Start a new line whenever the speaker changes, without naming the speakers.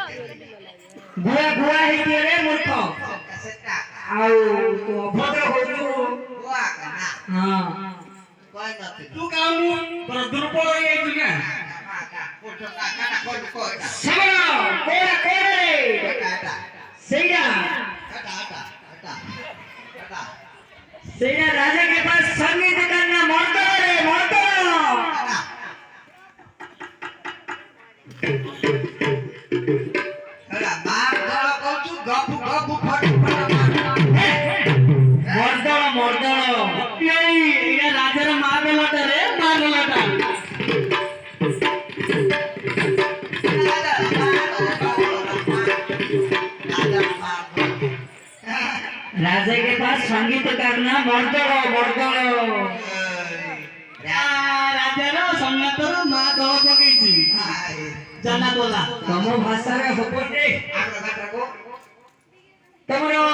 बुआ बुआ ही रे मूर्ख आउ तो अभद्र होजु बुआ कना हां कोइ नथि तू गाउनु पर दुर्बल होई दुनिया कोठो काका कोइ कोइ सबरा कोरा कोरा रे काटा सेया काटा काटा काटा सेया राजा के पास संगीत करना मर्द रे मर्द राजा के पास संगीत करना मर्दड़ो मर्दड़ो राजा रो संगीत रो मा दो पकेछि जाना बोला तमो भाषा रे होपटे आग्र घाटा को तमरो